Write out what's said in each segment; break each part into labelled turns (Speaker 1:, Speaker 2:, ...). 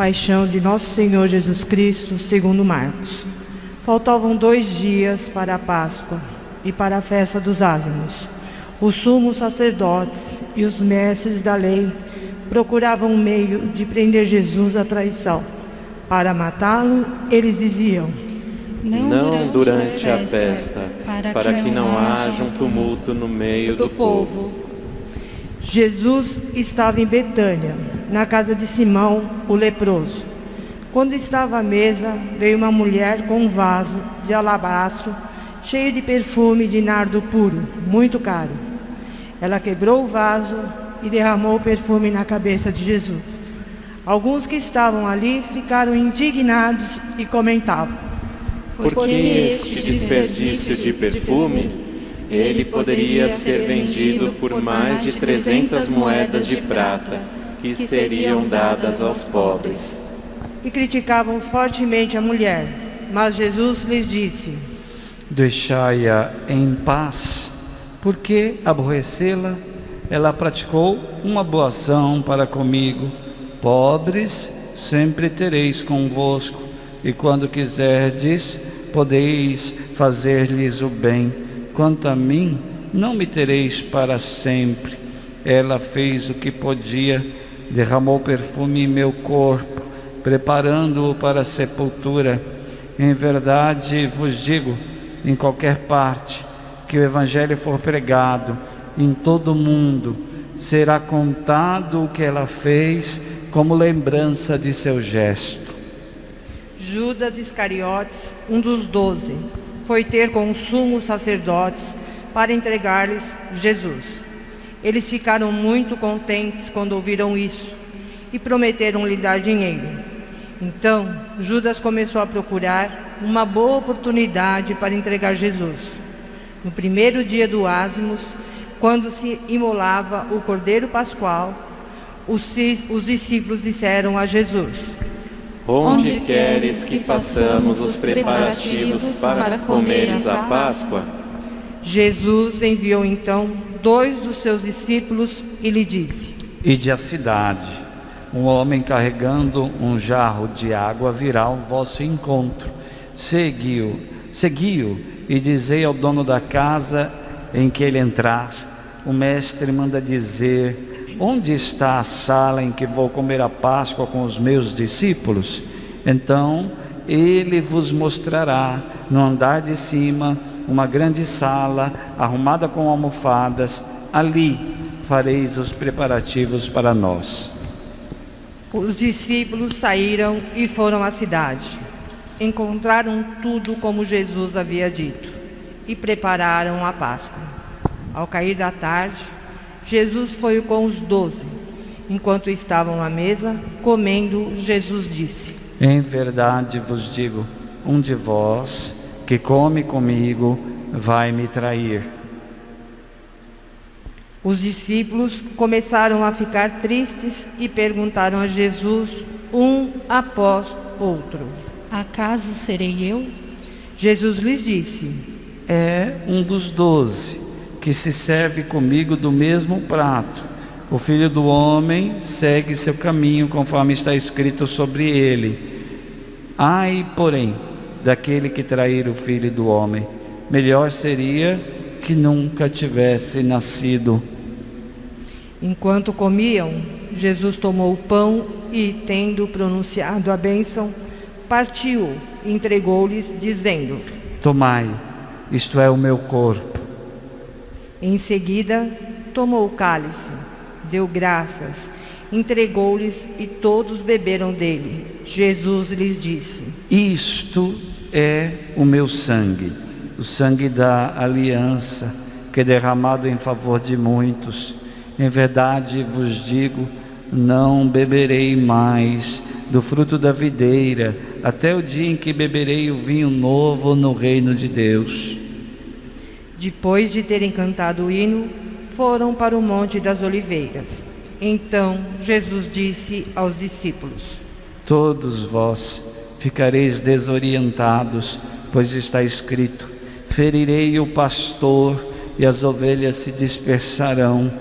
Speaker 1: Paixão de Nosso Senhor Jesus Cristo, segundo Marcos. Faltavam 2 dias para a Páscoa e para a festa dos ázimos. Os sumos sacerdotes e os mestres da lei procuravam um meio de prender Jesus à traição. Para matá-lo, eles diziam:
Speaker 2: não durante a festa, para que não haja um tumulto no meio do povo.
Speaker 1: Jesus estava em Betânia, na casa de Simão, o leproso. Quando estava à mesa, veio uma mulher com um vaso de alabastro, cheio de perfume de nardo puro, muito caro. Ela quebrou o vaso e derramou o perfume na cabeça de Jesus. Alguns que estavam ali ficaram indignados e comentavam:
Speaker 2: por que este desperdício de perfume? Ele poderia ser vendido por mais de 300 moedas de prata, que seriam dadas aos pobres.
Speaker 1: E criticavam fortemente a mulher. Mas Jesus lhes disse:
Speaker 3: deixai-a em paz, porque aborrecê-la? Ela praticou uma boa ação para comigo. Pobres sempre tereis convosco, e quando quiserdes, podeis fazer-lhes o bem. Quanto a mim, não me tereis para sempre. Ela fez o que podia, derramou perfume em meu corpo, preparando-o para a sepultura. Em verdade vos digo, em qualquer parte que o Evangelho for pregado, em todo o mundo, será contado o que ela fez como lembrança de seu gesto.
Speaker 1: Judas Iscariotes, um dos 12, foi ter com os sumos sacerdotes para entregar-lhes Jesus. Eles ficaram muito contentes quando ouviram isso e prometeram-lhe dar dinheiro. Então, Judas começou a procurar uma boa oportunidade para entregar Jesus. No primeiro dia do ázimos, quando se imolava o cordeiro pascual, os discípulos disseram a Jesus:
Speaker 2: onde queres que façamos os preparativos para comeres a Páscoa?
Speaker 1: Jesus enviou então 2 dos seus discípulos e lhe disse:
Speaker 3: ide à cidade, um homem carregando um jarro de água virá ao vosso encontro. Segui-o e dizei ao dono da casa em que ele entrar: o mestre manda dizer: onde está a sala em que vou comer a Páscoa com os meus discípulos? Então ele vos mostrará no andar de cima uma grande sala arrumada com almofadas. Ali fareis os preparativos para nós.
Speaker 1: Os discípulos saíram e foram à cidade. Encontraram tudo como Jesus havia dito e prepararam a Páscoa. Ao cair da tarde, Jesus foi com os 12. Enquanto estavam à mesa, comendo, Jesus disse:
Speaker 3: em verdade vos digo, um de vós que come comigo vai me trair.
Speaker 1: Os discípulos começaram a ficar tristes e perguntaram a Jesus, um após outro:
Speaker 4: acaso serei eu?
Speaker 1: Jesus lhes disse:
Speaker 3: é um dos 12 que se serve comigo do mesmo prato. O Filho do Homem segue seu caminho conforme está escrito sobre ele. Ai, porém, daquele que trair o Filho do Homem, melhor seria que nunca tivesse nascido.
Speaker 1: Enquanto comiam, Jesus tomou o pão e, tendo pronunciado a bênção, partiu e entregou-lhes, dizendo:
Speaker 3: tomai, isto é o meu corpo.
Speaker 1: Em seguida, tomou o cálice, deu graças, entregou-lhes e todos beberam dele. Jesus lhes disse:
Speaker 3: isto é o meu sangue, o sangue da aliança, que é derramado em favor de muitos. Em verdade vos digo, não beberei mais do fruto da videira, até o dia em que beberei o vinho novo no reino de Deus.
Speaker 1: Depois de terem cantado o hino, foram para o Monte das Oliveiras. Então Jesus disse aos discípulos:
Speaker 3: todos vós ficareis desorientados, pois está escrito: ferirei o pastor e as ovelhas se dispersarão.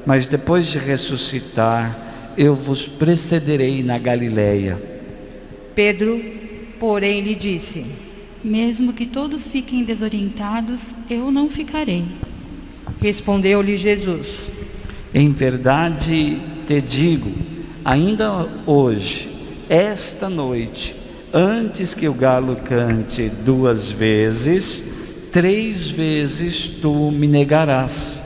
Speaker 3: Mas depois de ressuscitar, eu vos precederei na Galileia.
Speaker 1: Pedro, porém, lhe disse:
Speaker 4: Mesmo que todos fiquem desorientados, eu não ficarei.
Speaker 1: Respondeu-lhe Jesus:
Speaker 3: Em verdade te digo, ainda hoje, esta noite, antes que o galo cante 2 vezes, 3 vezes tu me negarás.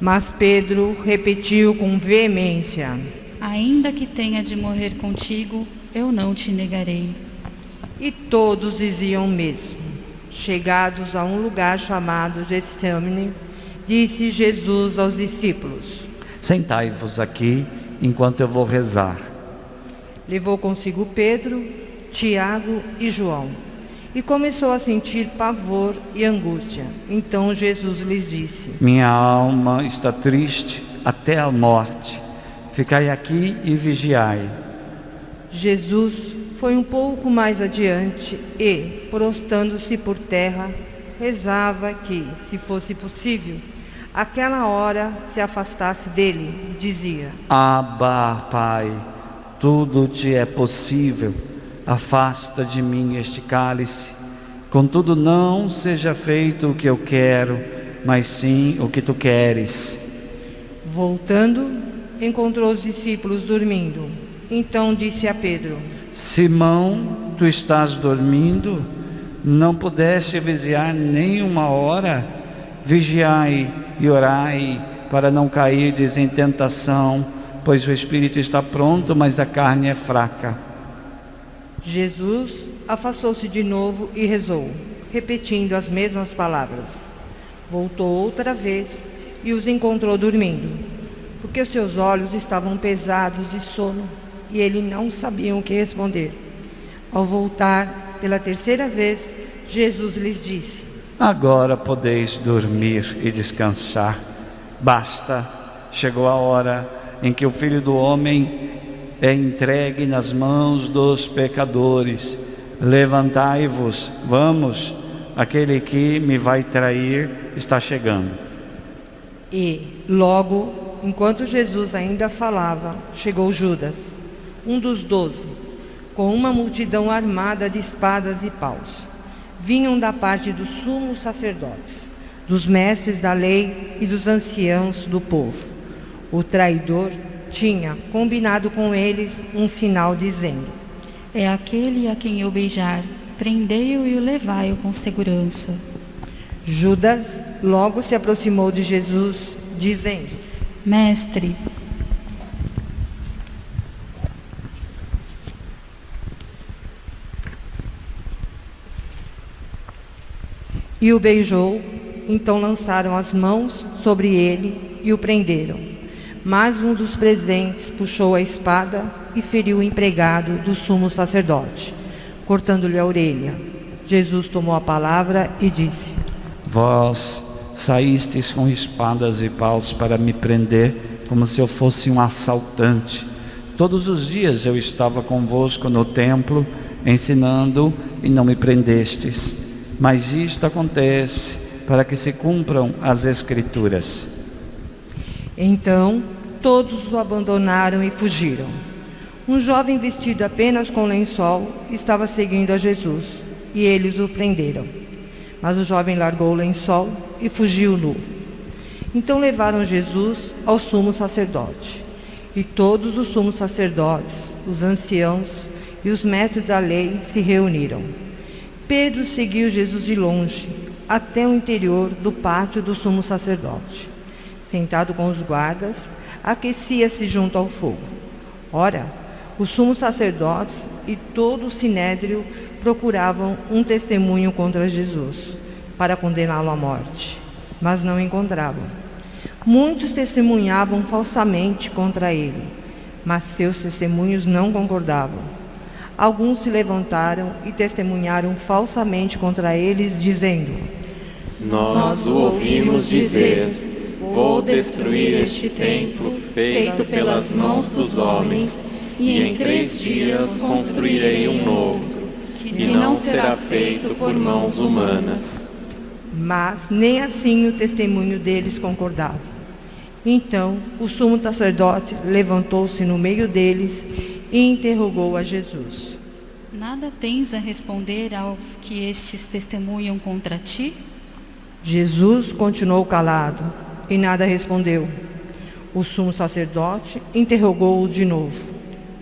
Speaker 1: Mas Pedro repetiu com veemência:
Speaker 4: Ainda que tenha de morrer contigo, eu não te negarei.
Speaker 1: E todos diziam o mesmo. Chegados a um lugar chamado Getsêmani, disse Jesus aos discípulos:
Speaker 3: Sentai-vos aqui, enquanto eu vou rezar.
Speaker 1: Levou consigo Pedro, Tiago e João, e começou a sentir pavor e angústia. Então Jesus lhes disse:
Speaker 3: Minha alma está triste até a morte. Ficai aqui e vigiai.
Speaker 1: Jesus foi um pouco mais adiante e, prostrando-se por terra, rezava que, se fosse possível, aquela hora se afastasse dele. Dizia:
Speaker 3: Abba, Pai, tudo te é possível. Afasta de mim este cálice. Contudo, não seja feito o que eu quero, mas sim o que tu queres.
Speaker 1: Voltando, encontrou os discípulos dormindo. Então disse a Pedro:
Speaker 3: Simão, tu estás dormindo? Não pudeste vigiar nem 1 hora? Vigiai e orai, para não cairdes em tentação, pois o espírito está pronto, mas a carne é fraca.
Speaker 1: Jesus afastou-se de novo e rezou, repetindo as mesmas palavras. Voltou outra vez e os encontrou dormindo, porque os seus olhos estavam pesados de sono e ele não sabia o que responder. Ao voltar pela 3ª vez, Jesus lhes disse:
Speaker 3: Agora podeis dormir e descansar. Basta, chegou a hora em que o Filho do Homem é entregue nas mãos dos pecadores. Levantai-vos, vamos, aquele que me vai trair está chegando.
Speaker 1: E, logo, enquanto Jesus ainda falava, chegou Judas, um dos 12, com uma multidão armada de espadas e paus. Vinham da parte dos sumos sacerdotes, dos mestres da lei e dos anciãos do povo. O traidor tinha combinado com eles um sinal, dizendo:
Speaker 4: É aquele a quem eu beijar, prendei-o e o levai-o com segurança.
Speaker 1: Judas logo se aproximou de Jesus, dizendo:
Speaker 4: Mestre,
Speaker 1: e o beijou. Então lançaram as mãos sobre ele e o prenderam. Mas um dos presentes puxou a espada e feriu o empregado do sumo sacerdote, cortando-lhe a orelha. Jesus tomou a palavra e disse:
Speaker 3: Vós saístes com espadas e paus para me prender, como se eu fosse um assaltante. Todos os dias eu estava convosco no templo, ensinando, e não me prendestes. Mas isto acontece para que se cumpram as Escrituras.
Speaker 1: Então todos o abandonaram e fugiram. Um jovem vestido apenas com lençol estava seguindo a Jesus, e eles o prenderam. Mas o jovem largou o lençol e fugiu nu. Então levaram Jesus ao sumo sacerdote. E todos os sumos sacerdotes, os anciãos e os mestres da lei se reuniram. Pedro seguiu Jesus de longe, até o interior do pátio do sumo sacerdote. Sentado com os guardas, aquecia-se junto ao fogo. Ora, os sumos sacerdotes e todo o sinédrio procuravam um testemunho contra Jesus, para condená-lo à morte, mas não encontravam. Muitos testemunhavam falsamente contra ele, mas seus testemunhos não concordavam. Alguns se levantaram e testemunharam falsamente contra eles, dizendo:
Speaker 2: Nós o ouvimos dizer: vou destruir este templo feito pelas mãos dos homens, e em 3 dias construirei um novo, que não será feito por mãos humanas.
Speaker 1: Mas nem assim o testemunho deles concordava. Então o sumo sacerdote levantou-se no meio deles e interrogou a Jesus:
Speaker 4: Nada tens a responder aos que estes testemunham contra ti?
Speaker 1: Jesus continuou calado e nada respondeu. O sumo sacerdote interrogou-o de novo.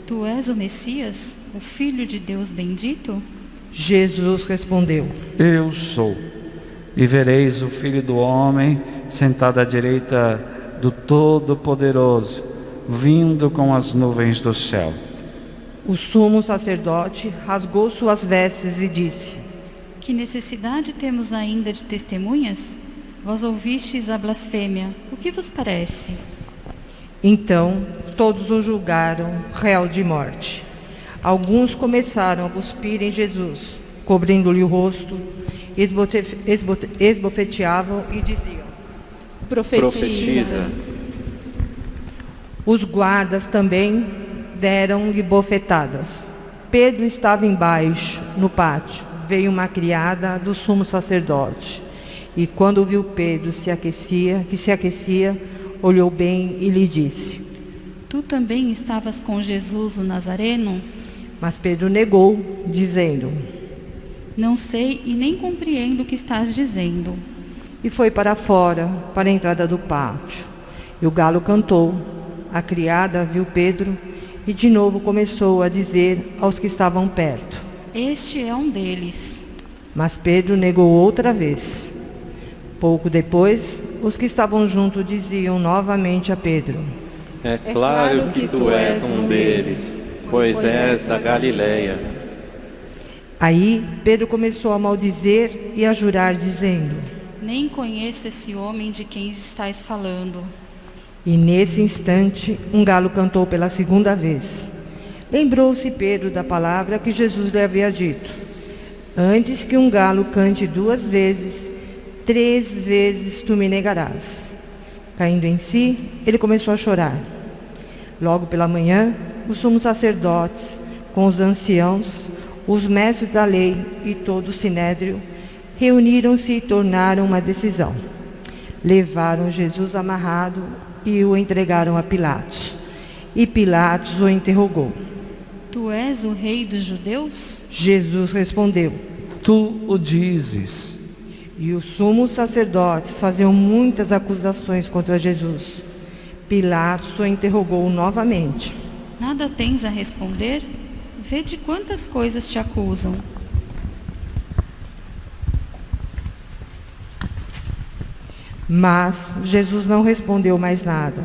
Speaker 4: Tu és o Messias, o Filho de Deus bendito?
Speaker 1: Jesus respondeu:
Speaker 3: Eu sou. E vereis o Filho do Homem sentado à direita do Todo-Poderoso, vindo com as nuvens do céu.
Speaker 1: O sumo sacerdote rasgou suas vestes e disse:
Speaker 4: Que necessidade temos ainda de testemunhas? Vós ouvistes a blasfêmia. O que vos parece?
Speaker 1: Então todos o julgaram réu de morte. Alguns começaram a cuspir em Jesus, cobrindo-lhe o rosto, esbofeteavam e diziam:
Speaker 2: Profetiza.
Speaker 1: Os guardas também deram-lhe bofetadas. Pedro estava embaixo, no pátio. Veio uma criada do sumo sacerdote. E quando viu Pedro que se aquecia, olhou bem e lhe disse:
Speaker 4: Tu também estavas com Jesus o Nazareno?
Speaker 1: Mas Pedro negou, dizendo:
Speaker 4: Não sei e nem compreendo o que estás dizendo.
Speaker 1: E foi para fora, para a entrada do pátio. E o galo cantou. A criada viu Pedro e de novo começou a dizer aos que estavam perto:
Speaker 4: Este é um deles.
Speaker 1: Mas Pedro negou outra vez. Pouco depois, os que estavam junto diziam novamente a Pedro:
Speaker 2: É claro que tu és um deles, pois és da Galileia.
Speaker 1: Aí Pedro começou a maldizer e a jurar, dizendo:
Speaker 4: Nem conheço esse homem de quem estais falando.
Speaker 1: E nesse instante, um galo cantou pela segunda vez. Lembrou-se Pedro da palavra que Jesus lhe havia dito: Antes que um galo cante 2 vezes, 3 vezes tu me negarás. Caindo em si, ele começou a chorar. Logo pela manhã, os sumos sacerdotes, com os anciãos, os mestres da lei e todo o sinédrio, reuniram-se e tornaram uma decisão. Levaram Jesus amarrado e o entregaram a Pilatos. E Pilatos o interrogou:
Speaker 4: Tu és o rei dos judeus?
Speaker 1: Jesus respondeu:
Speaker 3: Tu o dizes.
Speaker 1: E os sumos sacerdotes faziam muitas acusações contra Jesus. Pilatos o interrogou novamente:
Speaker 4: Nada tens a responder? Vede quantas coisas te acusam.
Speaker 1: Mas Jesus não respondeu mais nada,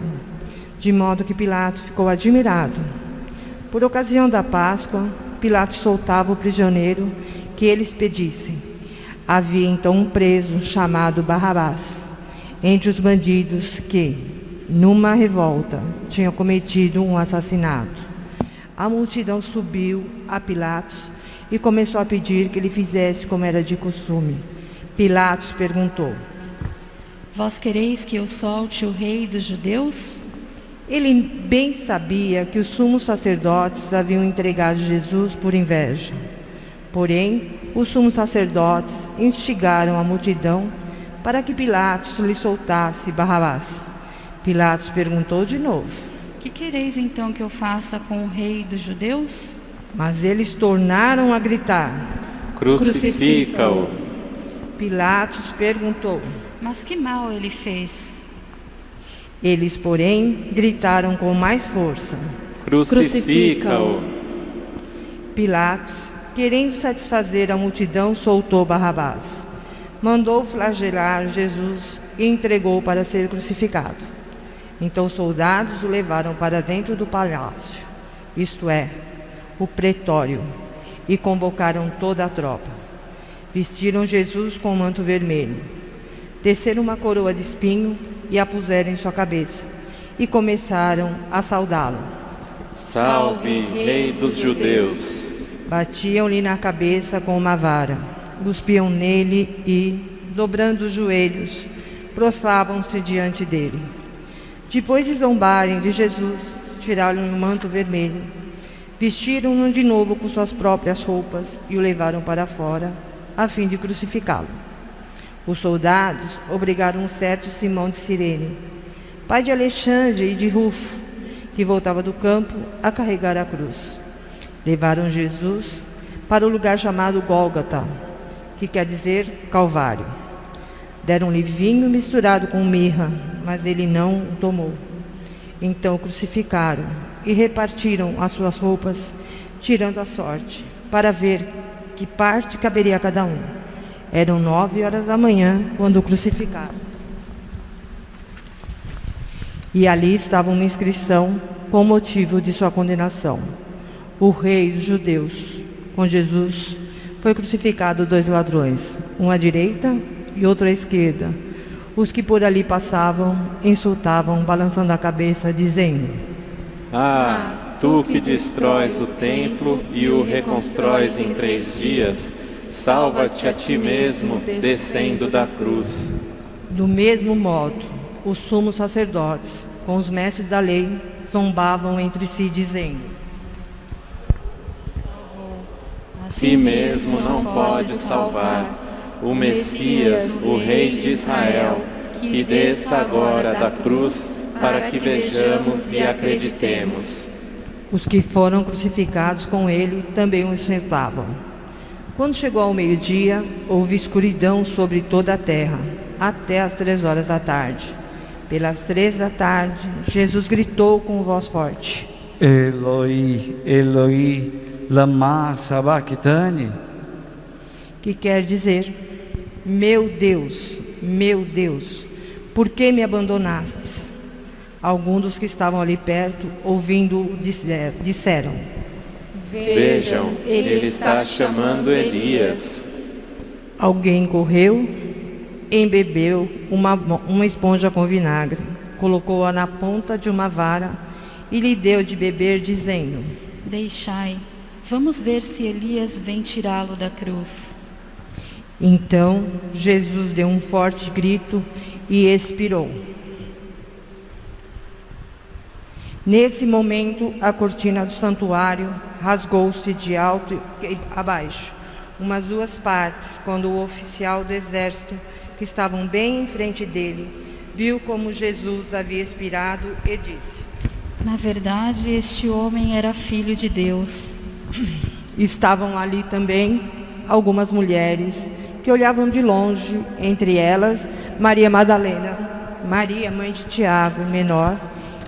Speaker 1: de modo que Pilatos ficou admirado. Por ocasião da Páscoa, Pilatos soltava o prisioneiro que eles pedissem. Havia então um preso chamado Barrabás, entre os bandidos que, numa revolta, tinham cometido um assassinato. A multidão subiu a Pilatos e começou a pedir que ele fizesse como era de costume. Pilatos perguntou:
Speaker 4: Vós quereis que eu solte o rei dos judeus?
Speaker 1: Ele bem sabia que os sumos sacerdotes haviam entregado Jesus por inveja. Porém, os sumos sacerdotes instigaram a multidão para que Pilatos lhe soltasse Barrabás. Pilatos perguntou de novo:
Speaker 4: Que quereis então que eu faça com o rei dos judeus?
Speaker 1: Mas eles tornaram a gritar:
Speaker 2: Crucifica-o.
Speaker 1: Pilatos perguntou:
Speaker 4: Mas que mal ele fez?
Speaker 1: Eles, porém, gritaram com mais força:
Speaker 2: Crucifica-o.
Speaker 1: Pilatos, querendo satisfazer a multidão, soltou Barrabás. Mandou flagelar Jesus e entregou para ser crucificado. Então os soldados o levaram para dentro do palácio, isto é, o pretório, e convocaram toda a tropa. Vestiram Jesus com um manto vermelho, teceram uma coroa de espinho e a puseram em sua cabeça, e começaram a saudá-lo.
Speaker 2: Salve, Rei dos Judeus!
Speaker 1: Batiam-lhe na cabeça com uma vara, cuspiam nele e, dobrando os joelhos, prostravam-se diante dele. Depois de zombarem de Jesus, tiraram-lhe o manto vermelho, vestiram-no de novo com suas próprias roupas e o levaram para fora, a fim de crucificá-lo. Os soldados obrigaram um certo Simão de Cirene, pai de Alexandre e de Rufo, que voltava do campo, a carregar a cruz. Levaram Jesus, para o lugar chamado Gólgota, que quer dizer Calvário. Deram-lhe vinho misturado com mirra, mas ele não o tomou. Então o crucificaram e repartiram as suas roupas, tirando a sorte, para ver que parte caberia a cada um. Eram 9h da manhã, quando o crucificaram. E ali estava uma inscrição com o motivo de sua condenação: o rei dos judeus. Com Jesus foi crucificado 2 ladrões, um à direita e outro à esquerda. Os que por ali passavam insultavam, balançando a cabeça, dizendo:
Speaker 2: Ah, tu que destróis o templo e o reconstróis em 3 dias, salva-te a ti mesmo, descendo da cruz.
Speaker 1: Do mesmo modo, os sumos sacerdotes, com os mestres da lei, zombavam entre si, dizendo:
Speaker 2: a si mesmo não pode salvar. O Messias, o Rei de Israel, que desça agora da cruz, para que vejamos e acreditemos.
Speaker 1: Os que foram crucificados com ele também o insultavam. Quando chegou ao meio-dia, houve escuridão sobre toda a terra, até às 3h da tarde. Pelas 3 da tarde, Jesus gritou com voz forte:
Speaker 3: Eloi, Eloi, lama sabachthani,
Speaker 1: que quer dizer: meu Deus, por que me abandonaste? Alguns dos que estavam ali perto, ouvindo, disseram:
Speaker 2: Vejam, ele está chamando Elias.
Speaker 1: Alguém correu, embebeu uma esponja com vinagre, colocou-a na ponta de uma vara e lhe deu de beber, dizendo:
Speaker 4: Deixai, vamos ver se Elias vem tirá-lo da cruz.
Speaker 1: Então Jesus deu um forte grito e expirou. Nesse momento, a cortina do santuário rasgou-se de alto e abaixo, umas 2 partes, quando o oficial do exército, que estavam bem em frente dele, viu como Jesus havia expirado e disse:
Speaker 4: Na verdade, este homem era filho de Deus.
Speaker 1: Estavam ali também algumas mulheres que olhavam de longe, entre elas Maria Madalena, Maria, mãe de Tiago, menor,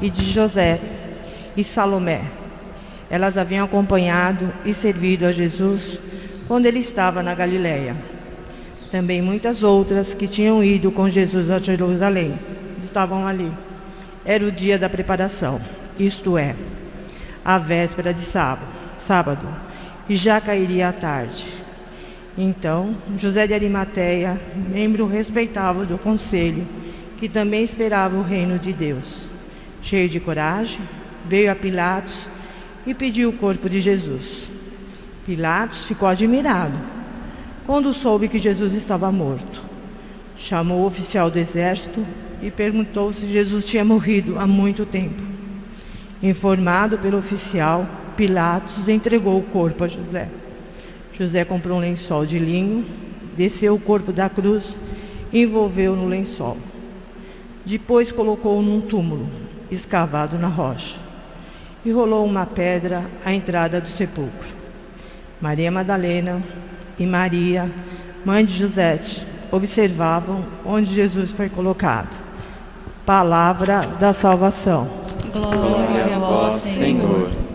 Speaker 1: e de José, e Salomé. Elas haviam acompanhado e servido a Jesus quando ele estava na Galileia. Também muitas outras que tinham ido com Jesus a Jerusalém estavam ali. Era o dia da preparação, isto é, a véspera de sábado, e já cairia a tarde. Então, José de Arimateia, membro respeitável do conselho, que também esperava o reino de Deus, cheio de coragem, veio a Pilatos e pediu o corpo de Jesus. Pilatos ficou admirado quando soube que Jesus estava morto. Chamou o oficial do exército e perguntou se Jesus tinha morrido há muito tempo. Informado pelo oficial, Pilatos entregou o corpo a José. José comprou um lençol de linho, desceu o corpo da cruz e envolveu no lençol. Depois colocou-o num túmulo, escavado na rocha, e rolou uma pedra à entrada do sepulcro. Maria Madalena e Maria, mãe de José, observavam onde Jesus foi colocado. Palavra da salvação.
Speaker 4: Glória a vós, Senhor.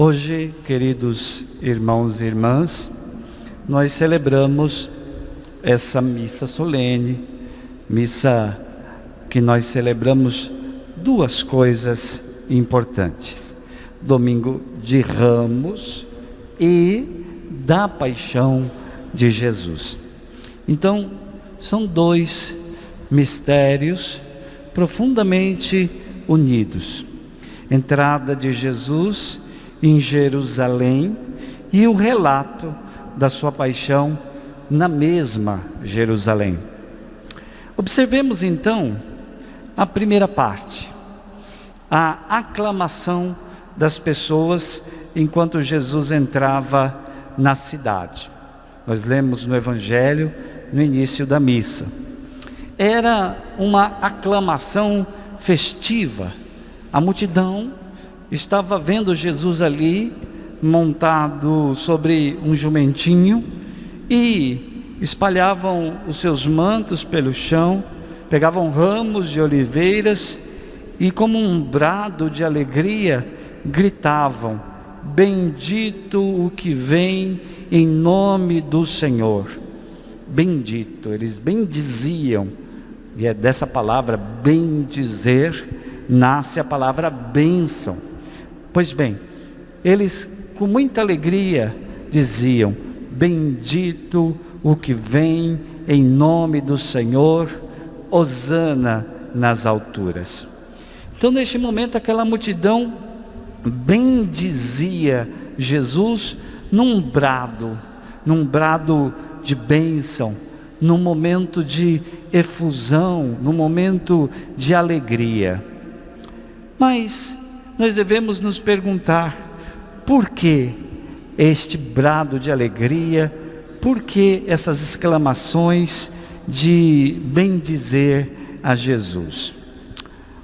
Speaker 3: Hoje, queridos irmãos e irmãs, nós celebramos essa missa solene, missa que nós celebramos 2 coisas importantes: Domingo de Ramos e da Paixão de Jesus. Então, são 2 mistérios profundamente unidos. Entrada de Jesus em Jerusalém e o relato da sua paixão na mesma Jerusalém. Observemos então a primeira parte, a aclamação das pessoas enquanto Jesus entrava na cidade. Nós lemos no Evangelho, no início da missa. Era uma aclamação festiva. A multidão estava vendo Jesus ali, montado sobre um jumentinho, e espalhavam os seus mantos pelo chão, pegavam ramos de oliveiras e, como um brado de alegria, gritavam: bendito o que vem em nome do Senhor. Bendito, eles bendiziam, e é dessa palavra bendizer nasce a palavra bênção. Pois bem, eles com muita alegria diziam: bendito o que vem em nome do Senhor, hosana nas alturas. Então, neste momento, aquela multidão bendizia Jesus num brado de bênção, num momento de efusão, num momento de alegria. Mas nós devemos nos perguntar: por que este brado de alegria? Por que essas exclamações de bendizer a Jesus?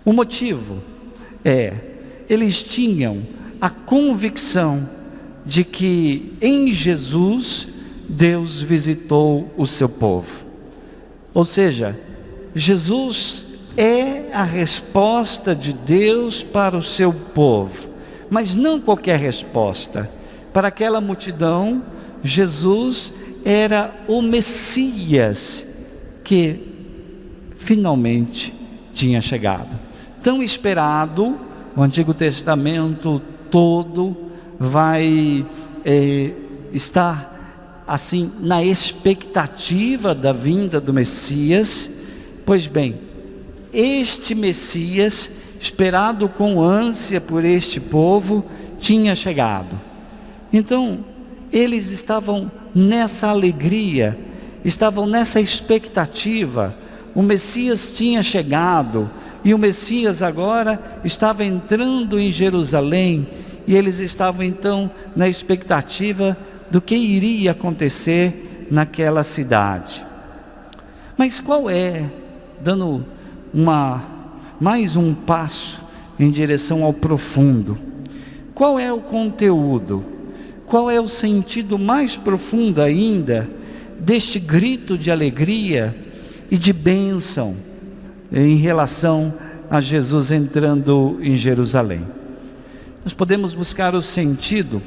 Speaker 3: O motivo é: eles tinham a convicção de que em Jesus Deus visitou o seu povo. Ou seja, Jesus é a resposta de Deus para o seu povo, mas não qualquer resposta. Para aquela multidão, Jesus era o Messias que finalmente tinha chegado. Tão esperado, o Antigo Testamento todo vai estar assim na expectativa da vinda do Messias. Pois bem, este Messias, esperado com ânsia por este povo, tinha chegado. Então, eles estavam nessa alegria, estavam nessa expectativa. O Messias tinha chegado, e o Messias agora estava entrando em Jerusalém, e eles estavam então na expectativa do que iria acontecer naquela cidade. Mas qual é, dando mais um passo em direção ao profundo, qual é o conteúdo? Qual é o sentido mais profundo ainda deste grito de alegria e de bênção em relação a Jesus entrando em Jerusalém? Nós podemos buscar o sentido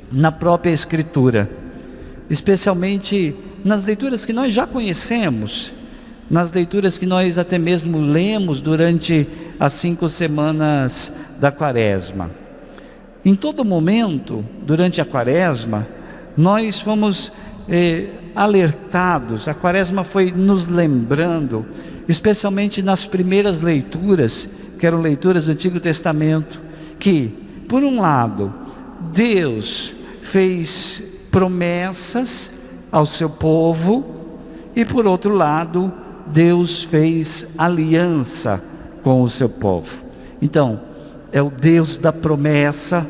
Speaker 3: na própria Escritura, especialmente nas leituras que nós já conhecemos, nas leituras que nós até mesmo lemos durante as 5 semanas da Quaresma. Em todo momento, durante a Quaresma, nós fomos alertados, a Quaresma foi nos lembrando, especialmente nas primeiras leituras, que eram leituras do Antigo Testamento, que, por um lado, Deus fez promessas ao seu povo, e por outro lado, Deus fez aliança com o seu povo. Então, é o Deus da promessa,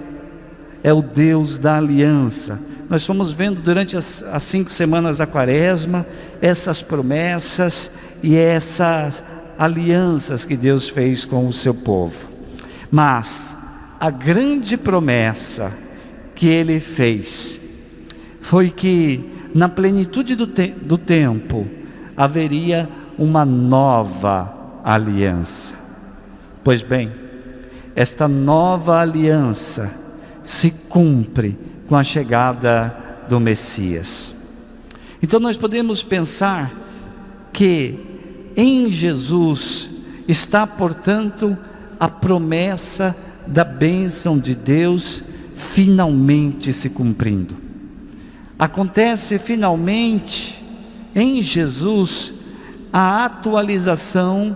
Speaker 3: é o Deus da aliança. Nós fomos vendo durante as 5 semanas da Quaresma, essas promessas e essas alianças que Deus fez com o seu povo. Mas a grande promessa que Ele fez foi que na plenitude do tempo haveria uma nova aliança. Pois bem, esta nova aliança se cumpre com a chegada do Messias. Então nós podemos pensar que em Jesus está, portanto, a promessa da bênção de Deus finalmente se cumprindo. Acontece finalmente em Jesus a atualização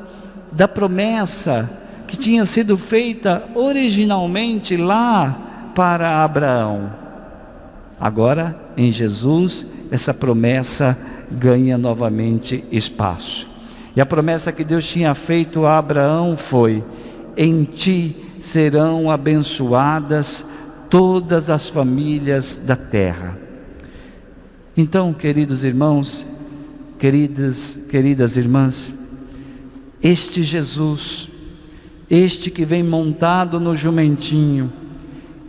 Speaker 3: da promessa que tinha sido feita originalmente lá para Abraão. Agora, em Jesus, essa promessa ganha novamente espaço. E a promessa que Deus tinha feito a Abraão foi: em ti serão abençoadas todas as famílias da terra. Então, queridos irmãos, queridas irmãs, este Jesus, este que vem montado no jumentinho,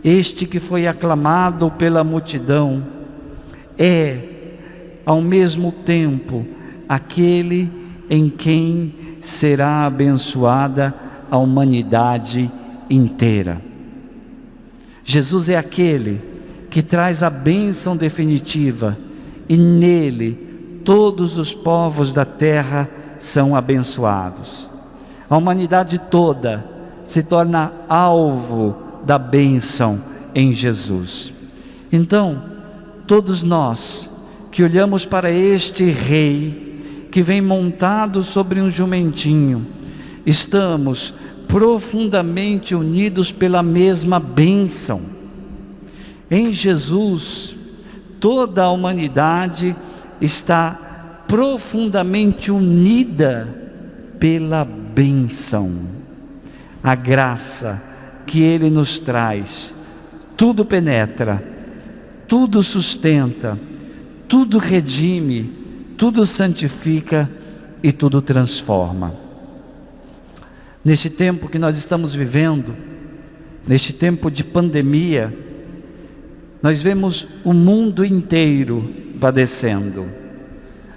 Speaker 3: este que foi aclamado pela multidão, é, ao mesmo tempo, aquele em quem será abençoada a humanidade inteira. Jesus é aquele que traz a bênção definitiva, e nele todos os povos da terra são abençoados. A humanidade toda se torna alvo da bênção em Jesus. Então, todos nós que olhamos para este rei que vem montado sobre um jumentinho, estamos profundamente unidos pela mesma bênção. Em Jesus, toda a humanidade está profundamente unida pela bênção. A graça que Ele nos traz, tudo penetra, tudo sustenta, tudo redime, tudo santifica e tudo transforma. Neste tempo que nós estamos vivendo, neste tempo de pandemia, nós vemos o mundo inteiro padecendo.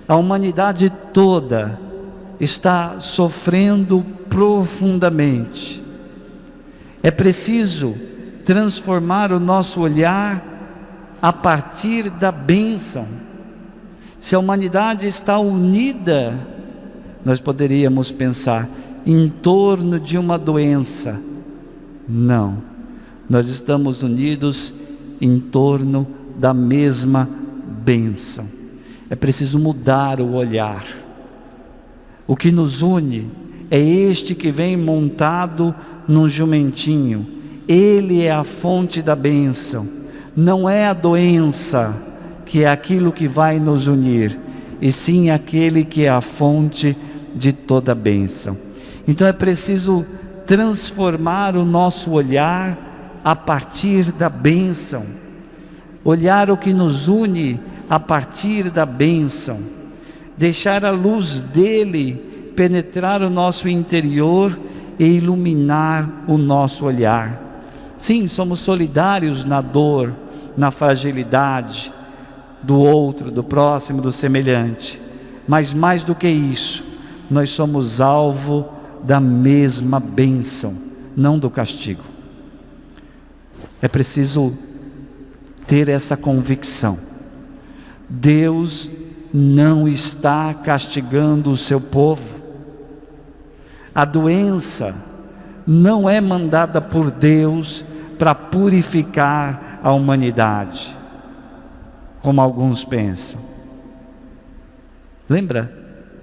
Speaker 3: A humanidade toda está sofrendo profundamente. É preciso transformar o nosso olhar a partir da bênção. Se a humanidade está unida, nós poderíamos pensar em torno de uma doença. Não, nós estamos unidos em torno da mesma bênção. É preciso mudar o olhar. O que nos une é este que vem montado num jumentinho. Ele é a fonte da bênção. Não é a doença que é aquilo que vai nos unir, e sim aquele que é a fonte de toda a bênção. Então é preciso transformar o nosso olhar a partir da bênção. Olhar o que nos une a partir da bênção. Deixar a luz dele penetrar o nosso interior e iluminar o nosso olhar. Sim, somos solidários na dor, na fragilidade do outro, do próximo, do semelhante. Mas mais do que isso, nós somos alvo da mesma bênção, não do castigo. É preciso ter essa convicção. Deus não está castigando o seu povo. A doença não é mandada por Deus para purificar a humanidade, como alguns pensam. Lembra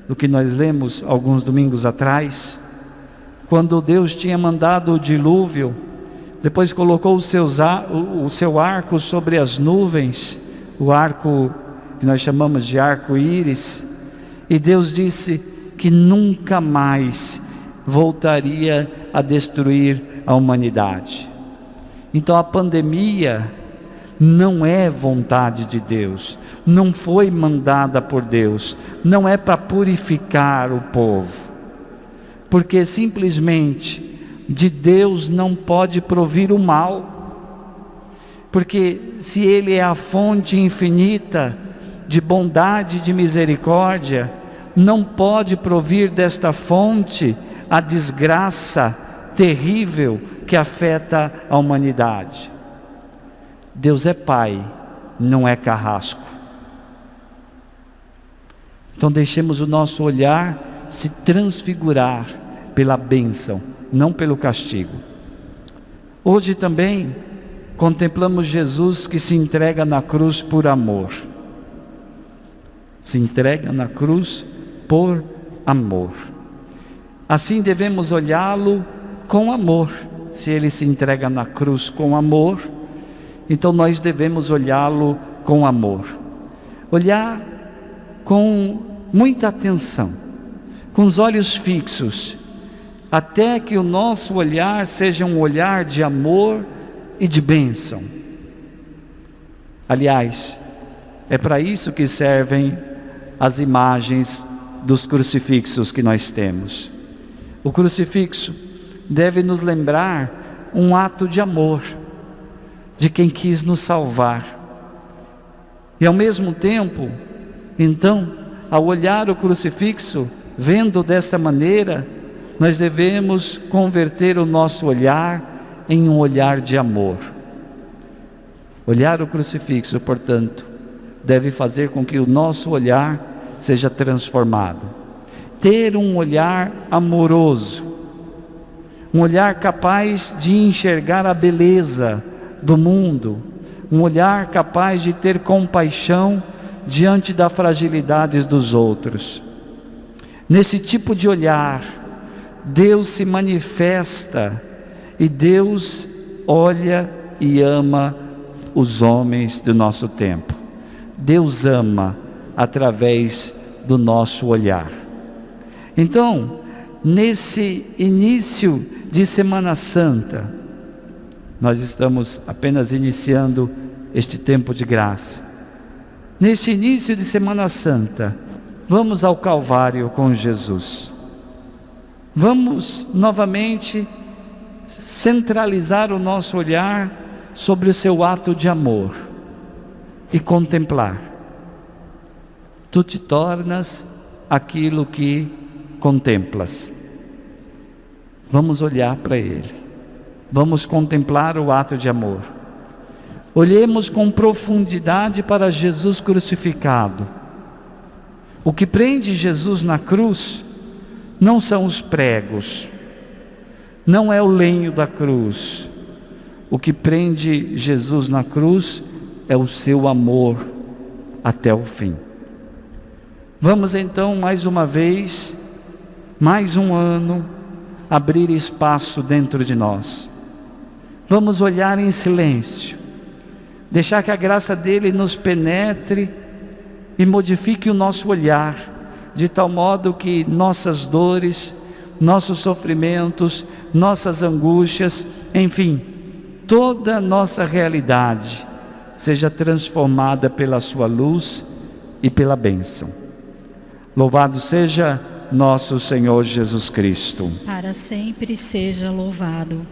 Speaker 3: do que nós lemos alguns domingos atrás? Quando Deus tinha mandado o dilúvio, depois colocou o seu arco sobre as nuvens, o arco que nós chamamos de arco-íris, e Deus disse que nunca mais voltaria a destruir a humanidade. Então a pandemia não é vontade de Deus, não foi mandada por Deus, não é para purificar o povo, porque simplesmente de Deus não pode provir o mal, porque se Ele é a fonte infinita de bondade e de misericórdia, não pode provir desta fonte a desgraça terrível que afeta a humanidade. Deus é Pai, não é carrasco. Então deixemos o nosso olhar se transfigurar pela bênção, não pelo castigo. Hoje também contemplamos Jesus que se entrega na cruz por amor. Se entrega na cruz por amor. Assim devemos olhá-lo com amor. Se Ele se entrega na cruz com amor, Então nós devemos olhá-lo com amor. Olhar com muita atenção, com os olhos fixos, até que o nosso olhar seja um olhar de amor e de bênção. Aliás, é para isso que servem as imagens dos crucifixos que nós temos. O crucifixo deve nos lembrar um ato de amor de quem quis nos salvar. E ao mesmo tempo, então, ao olhar o crucifixo, vendo dessa maneira, nós devemos converter o nosso olhar em um olhar de amor. Olhar o crucifixo, portanto, deve fazer com que o nosso olhar seja transformado. Ter um olhar amoroso, um olhar capaz de enxergar a beleza do mundo, um olhar capaz de ter compaixão diante das fragilidades dos outros. Nesse tipo de olhar, Deus se manifesta e Deus olha e ama os homens do nosso tempo. Deus ama através do nosso olhar. Então, nesse início de Semana Santa, nós estamos apenas iniciando este tempo de graça. Neste início de Semana Santa, vamos ao Calvário com Jesus. Vamos novamente centralizar o nosso olhar sobre o seu ato de amor e contemplar. Tu te tornas aquilo que contemplas. Vamos olhar para Ele. Vamos contemplar o ato de amor. Olhemos com profundidade para Jesus crucificado. O que prende Jesus na cruz não são os pregos, não é o lenho da cruz. O que prende Jesus na cruz é o seu amor até o fim. Vamos então mais uma vez, mais um ano, abrir espaço dentro de nós. Vamos olhar em silêncio, deixar que a graça dele nos penetre e modifique o nosso olhar, de tal modo que nossas dores, nossos sofrimentos, nossas angústias, enfim, toda a nossa realidade seja transformada pela sua luz e pela bênção. Louvado seja nosso Senhor Jesus Cristo.
Speaker 4: Para sempre seja louvado.